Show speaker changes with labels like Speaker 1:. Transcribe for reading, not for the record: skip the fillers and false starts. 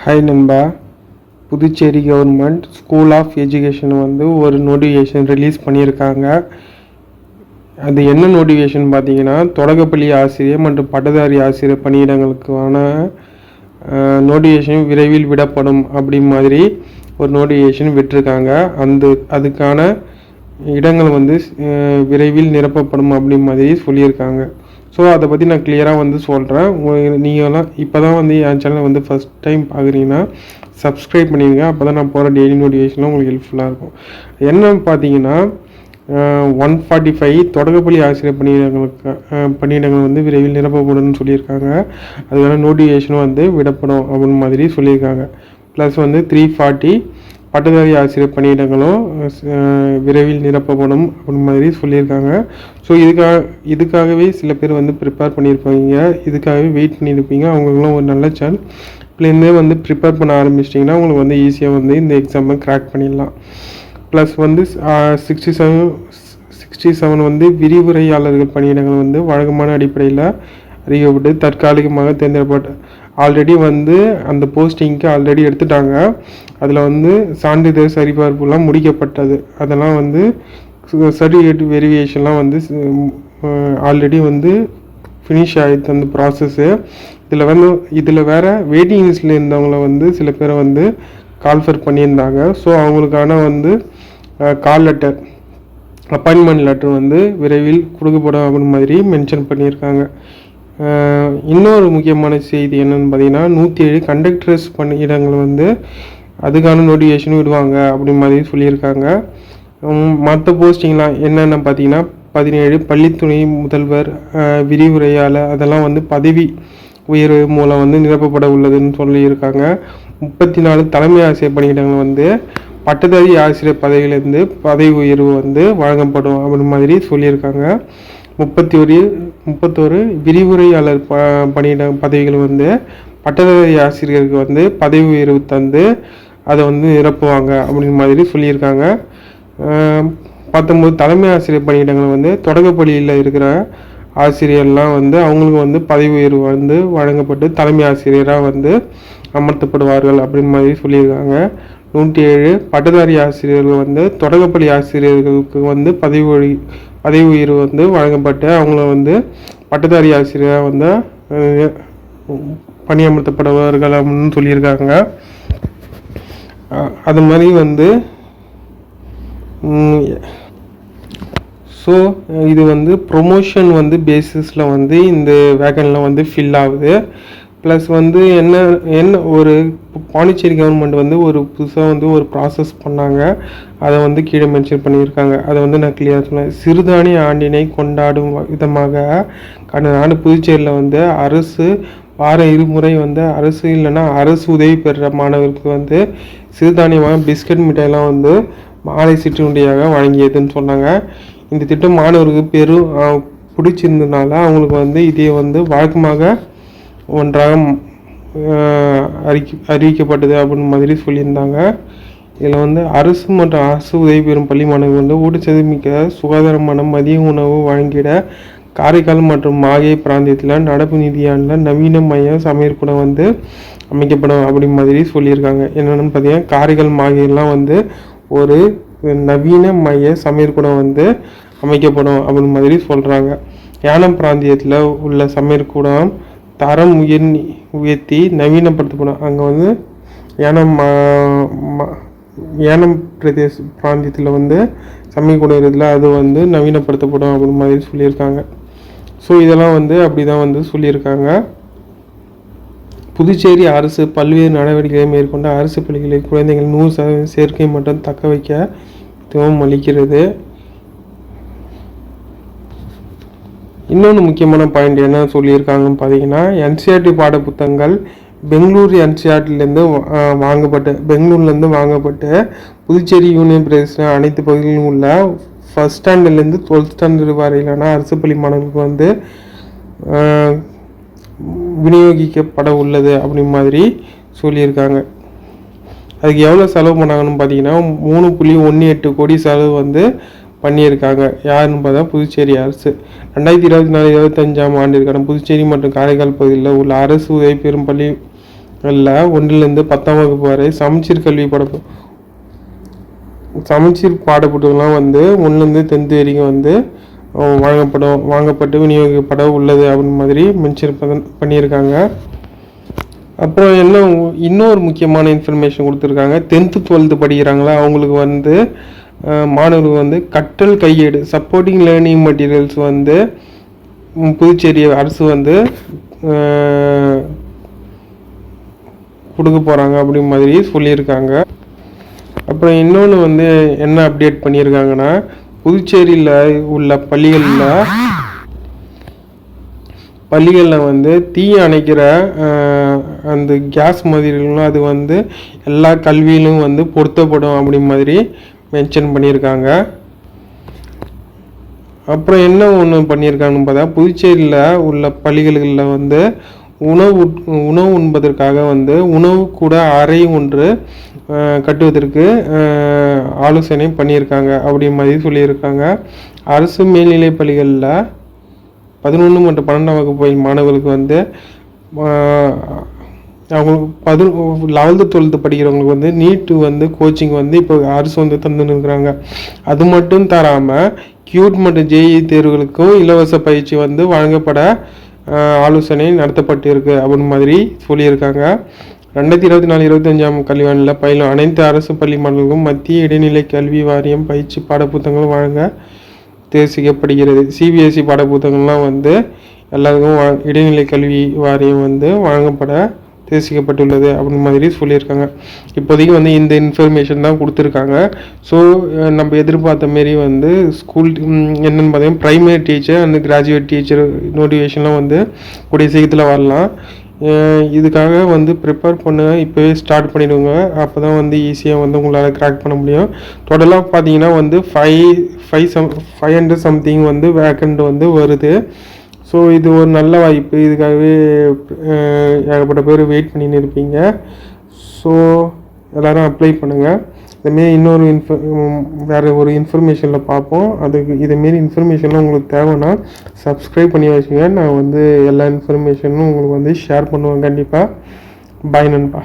Speaker 1: Hi நண்பா. Puducherry government school of education வந்து ஒரு நோட்டிஃபிகேஷன் ரிலீஸ் பண்ணியிருக்காங்க. அது என்ன நோட்டிஃபிகேஷன் பார்த்தீங்கன்னா, தொடக்கப்பள்ளி ஆசிரியர் மற்றும் பட்டதாரி ஆசிரியர் பணியிடங்களுக்கான நோட்டிஃபிகேஷன் விரைவில் விடப்படும் அப்படி மாதிரி ஒரு நோட்டிஃபிகேஷன் விட்டிருக்காங்க. அதுக்கான இடங்கள் வந்து விரைவில் நிரப்பப்படும் அப்படி மாதிரி சொல்லியிருக்காங்க. ஸோ அதை பற்றி நான் கிளியராக வந்து சொல்கிறேன். நீங்கள்லாம் இப்போ தான் வந்து என் சேனலை வந்து ஃபஸ்ட் டைம் பார்க்குறீங்கன்னா சப்ஸ்கிரைப் பண்ணிடுங்க. அப்போ தான் நான் போகிற டெய்லி நோட்டிஃபிகேஷன்லாம் உங்களுக்கு ஹெல்ப்ஃபுல்லாக இருக்கும். என்னன்னு பார்த்தீங்கன்னா 145 தொடக்கப்பள்ளி ஆசிரியர் பணியிடங்கள் வந்து விரைவில் நிரப்பப்படும்னு சொல்லியிருக்காங்க. அதுக்கான நோட்டிஃபிகேஷனும் வந்து விடப்படும் அப்படின்னு மாதிரி சொல்லியிருக்காங்க. ப்ளஸ் வந்து 340 பட்டதாரி ஆசிரியர் பணியிடங்களும் விரைவில் நிரப்பப்படும் அப்படின்னு மாதிரி சொல்லியிருக்காங்க. ஸோ இதுக்காகவே சில பேர் வந்து ப்ரிப்பேர் பண்ணியிருப்பாங்க, இதுக்காகவே வெயிட் பண்ணியிருப்பீங்க. அவங்களுக்குலாம் ஒரு நல்ல சான்ஸ். இப்போலேருந்தே வந்து ப்ரிப்பேர் பண்ண ஆரம்பிச்சிட்டிங்கன்னா உங்களுக்கு வந்து ஈஸியாக வந்து இந்த எக்ஸாமை கிராக் பண்ணிடலாம். ப்ளஸ் வந்து 67 வந்து விரிவுரையாளர்கள் பணியிடங்கள் வந்து வழக்கமான அடிப்படையில் அறிவிக்கப்பட்டு தற்காலிகமாக தேர்ந்தெடுக்கப்பட்ட ஆல்ரெடி வந்து அந்த போஸ்டிங்க்கு ஆல்ரெடி எடுத்துட்டாங்க. அதில் வந்து சான்றிதழ் சரிபார்ப்புலாம் முடிக்கப்பட்டது. அதெல்லாம் வந்து சர்டிஃபிகேட் வெரிஃபிகேஷன்லாம் வந்து ஆல்ரெடி வந்து ஃபினிஷ் ஆகிடுது அந்த ப்ராசஸ்ஸு. இதில் வேறு வெயிட்டிங் லிஸ்ட்டில் இருந்தவங்கள வந்து சில பேரை வந்து கால்ஃபர் பண்ணியிருந்தாங்க. ஸோ அவங்களுக்கான வந்து கால் லெட்டர், அப்பாயின்மெண்ட் லெட்டர் வந்து விரைவில் கொடுக்கப்படும் அப்படின்னு மாதிரி மென்ஷன் பண்ணியிருக்காங்க. இன்னொரு முக்கியமான செய்தி என்னென்னு பார்த்தீங்கன்னா 107 கண்டக்டர்ஸ் பணியிடங்கள் வந்து அதுக்கான நோட்டிஃபிகேஷனும் விடுவாங்க அப்படி மாதிரி சொல்லியிருக்காங்க. மற்ற போஸ்டிங்லாம் என்னென்ன பார்த்தீங்கன்னா 17 பள்ளித்துறை முதல்வர், விரிவுரையாளர் அதெல்லாம் வந்து பதவி உயர்வு மூலம் வந்து நிரப்பப்பட உள்ளதுன்னு சொல்லியிருக்காங்க. 34 தலைமை ஆசிரியர் பணியிடங்கள் வந்து பட்டதாரி ஆசிரியர் பதவியிலேருந்து பதவி உயர்வு வந்து வழங்கப்படும் அப்படி மாதிரி சொல்லியிருக்காங்க. 31 விரிவுரையாளர் பதவிகள் வந்து பட்டதாரி ஆசிரியருக்கு வந்து பதவி உயர்வு தந்து அதை வந்து நிரப்புவாங்க அப்படிங்கிற மாதிரி சொல்லியிருக்காங்க. 19 தலைமை ஆசிரியர் பணியிடங்கள் வந்து தொடக்கப்பள்ளியில் இருக்கிற ஆசிரியர்லாம் வந்து அவங்களுக்கு வந்து பதவி உயர்வு வந்து வழங்கப்பட்டு தலைமை ஆசிரியராக வந்து அமர்த்தப்படுவார்கள் அப்படின்னு மாதிரி சொல்லியிருக்காங்க. 107 பட்டதாரி ஆசிரியர்கள் வந்து தொடக்கப்பள்ளி ஆசிரியர்களுக்கு வந்து பதவி உயர்வு வந்து வழங்கப்பட்டு அவங்கள வந்து பட்டதாரி ஆசிரியராக வந்து பணியமர்த்தப்படுவார்கள் அப்படின்னு சொல்லியிருக்காங்க. அது மாதிரி வந்து ஸோ இது வந்து ப்ரொமோஷன் வந்து பேசிஸில் வந்து இந்த வேகன்லாம் வந்து ஃபில் ஆகுது. ப்ளஸ் வந்து என்ன ஒரு பாண்டிச்சேரி கவர்மெண்ட் வந்து ஒரு புதுசாக வந்து ஒரு ப்ராசஸ் பண்ணாங்க. அதை வந்து கீழே மென்ஷன் பண்ணியிருக்காங்க. அதை வந்து நான் கிளியராக சொன்னேன். சிறுதானிய ஆண்டினை கொண்டாடும் விதமாக கடந்த ஆண்டு புதுச்சேரியில் வந்து அரசு வார இருமுறை வந்து அரசு இல்லைன்னா அரசு உதவி பெறுற மாணவருக்கு வந்து சிறுதானியமாக பிஸ்கட் மிட்டாயெல்லாம் வந்து மாலை சிற்றுண்டியாக வழங்கியதுன்னு சொன்னாங்க. இந்த திட்டம் மாணவருக்கு பிடிச்சிருந்ததுனால அவங்களுக்கு வந்து இதை வந்து வழக்கமாக ஒன்றாக அறிவிக்கப்பட்டது அப்படின்னு மாதிரி சொல்லியிருந்தாங்க. இதில் வந்து அரசு மற்றும் அரசு உதவி பெறும் பள்ளி மாணவர்கள் வந்து ஊட்டச்சத்து மிக்க சுகாதாரமான மதிய உணவு வழங்கிட காரைக்கால் மற்றும் மாகே பிராந்தியத்தில் நடப்பு நிதியாண்டில் நவீன மைய சமையற்கூடம் வந்து அமைக்கப்படும் அப்படி மாதிரி சொல்லியிருக்காங்க. என்னென்னு பார்த்தீங்கன்னா காரைக்கால் மாகேலாம் வந்து ஒரு நவீன மைய சமையற்கூடம் வந்து அமைக்கப்படும் அப்படின்னு மாதிரி சொல்கிறாங்க. யானம் பிராந்தியத்தில் உள்ள சமையற்கூடம் தரம் உயர்த்தி நவீனப்படுத்தப்படும். அங்கே வந்து ஏனம் பிரதேச பிராந்தியத்தில் வந்து சமையல்கூடம் இருக்குதுல அது வந்து நவீனப்படுத்தப்படும் அப்படின்னு மாதிரி சொல்லியிருக்காங்க. ஸோ இதெல்லாம் வந்து அப்படி தான் வந்து சொல்லியிருக்காங்க. புதுச்சேரி அரசு பல்வேறு நடவடிக்கைகளை மேற்கொண்டு அரசு பள்ளிகளில் குழந்தைகள் 100% சேர்க்கை மற்றும் தக்க வைக்க துவம் அளிக்கிறது. இன்னொன்று முக்கியமான பாயிண்ட் என்ன சொல்லியிருக்காங்கன்னு பார்த்தீங்கன்னா என்சிஆர்டி பாட புத்தகங்கள் பெங்களூர்லேருந்து வாங்கப்பட்டு புதுச்சேரி யூனியன் பிரதேச அனைத்து பகுதிகளிலும் உள்ள ஃபஸ்ட் ஸ்டாண்டர்ட்லேருந்து 12th ஸ்டாண்டர்ட் வரையிலான அரசு பள்ளி மாணவர்களுக்கு வந்து விநியோகிக்கப்பட உள்ளது அப்படி மாதிரி சொல்லியிருக்காங்க. அதுக்கு எவ்வளோ செலவு பண்ணாங்கன்னு பார்த்தீங்கன்னா 3.18 கோடி செலவு வந்து பண்ணியிருக்காங்க. யாருன்னு பார்த்தா புதுச்சேரி அரசு. 2024-25 ஆண்டிற்கான புதுச்சேரி மற்றும் காரைக்கால் பகுதியில் உள்ள அரசு உதவி பெறும் பள்ளி இல்லை 1லேருந்து 10ஆம் வகுப்பு வரை சமச்சீர் கல்வி சமச்சீர் பாடப்புத்தகம்லாம் வந்து 1லேருந்து 10th வரைக்கும் வந்து வாங்கப்பட்டு விநியோகிக்கப்பட உள்ளது அப்படின்னு மாதிரி மென்ஷன் பண்ணியிருக்காங்க. அப்புறம் இன்னொரு முக்கியமான இன்ஃபர்மேஷன் கொடுத்துருக்காங்க. 10th 12th படிக்கிறாங்களா அவங்களுக்கு வந்து மாணவர்கள் வந்து கற்றல் கையேடு சப்போர்ட்டிங் லேர்னிங் மெட்டீரியல்ஸ் வந்து புதுச்சேரி அரசு வந்து கொடுக்க போகிறாங்க அப்படி மாதிரி சொல்லியிருக்காங்க. அப்புறம் இன்னொன்று வந்து என்ன அப்டேட் பண்ணியிருக்காங்கன்னா, புதுச்சேரியில் உள்ள பள்ளிகளில் வந்து தீ அணைக்கிற அந்த கேஸ் மாதிரிலாம் அது வந்து எல்லா கல்வியிலும் வந்து பொருத்தப்படும் அப்படி மாதிரி மென்ஷன் பண்ணியிருக்காங்க. அப்புறம் என்ன ஒன்று பண்ணியிருக்காங்கன்னு பார்த்தா, புதுச்சேரியில் உள்ள பள்ளிகளில் வந்து உணவு உண்பதற்காக வந்து உணவு கூட அறை ஒன்று கட்டுவதற்கு ஆலோசனை பண்ணியிருக்காங்க அப்படி மாதிரி சொல்லியிருக்காங்க. அரசு மேல்நிலை பள்ளிகளில் 11 மற்றும் 12ஆம் வகுப்பு மாணவர்களுக்கு வந்து அவங்க 11th 12th படிக்கிறவங்களுக்கு வந்து நீட்டு வந்து கோச்சிங் வந்து இப்போ அரசு வந்து தந்துன்னு இருக்கிறாங்க. அது மட்டும் தராமல் கியூட் மற்றும் ஜேஇ தேர்வுகளுக்கும் இலவச பயிற்சி வந்து வழங்கப்பட ஆலோசனை நடத்தப்பட்டிருக்கு அப்படின்னு மாதிரி சொல்லியிருக்காங்க. 2024-25ஆம் கல்வியாண்டில் பயிலும் அனைத்து அரசு பள்ளி மாணவர்களுக்கும் மத்திய இடைநிலை கல்வி வாரியம் பயிற்சி பாடப்புத்தகங்கள் வழங்க தேர்சிக்கப்படுகிறது. சிபிஎஸ்சி பாடப்புத்தகங்கள்லாம் வந்து எல்லாருக்கும் இடைநிலை கல்வி வாரியம் வந்து வழங்கப்பட தேர்சிக்கப்பட்டுள்ளது அப்படின்னு மாதிரி சொல்லியிருக்காங்க. இப்போதைக்கு வந்து இந்த இன்ஃபர்மேஷன் தான் கொடுத்துருக்காங்க. ஸோ நம்ம எதிர்பார்த்த மாரி வந்து ஸ்கூல் என்னென்னு பார்த்தீங்கன்னா primary teacher and graduate teacher நோட்டிஃபிகேஷன்லாம் வந்து கூடிய சீக்கிரத்தில் வரலாம். இதுக்காக வந்து ப்ரிப்பேர் பண்ண இப்போவே ஸ்டார்ட் பண்ணிவிடுங்க. அப்போ தான் வந்து ஈஸியாக வந்து உங்களால் கிராக் பண்ண முடியும். டோட்டலாக பார்த்தீங்கன்னா வந்து 500 சம்திங் வந்து வேக்கண்ட் வந்து வருது. ஸோ இது ஒரு நல்ல வாய்ப்பு. இதுக்காகவே ஏகப்பட்ட பேர் வெயிட் பண்ணின்னு இருப்பீங்க. ஸோ எல்லோரும் அப்ளை பண்ணுங்கள். இதுமாரி இன்னொரு வேறு ஒரு இன்ஃபர்மேஷனில் பார்ப்போம். இதுமாரி இன்ஃபர்மேஷன்லாம் உங்களுக்கு தேவைன்னா சப்ஸ்கிரைப் பண்ணி வச்சுங்க. நான் வந்து எல்லா இன்ஃபர்மேஷனும் உங்களுக்கு வந்து ஷேர் பண்ணுவேன் கண்டிப்பாக. பாய் நண்பா.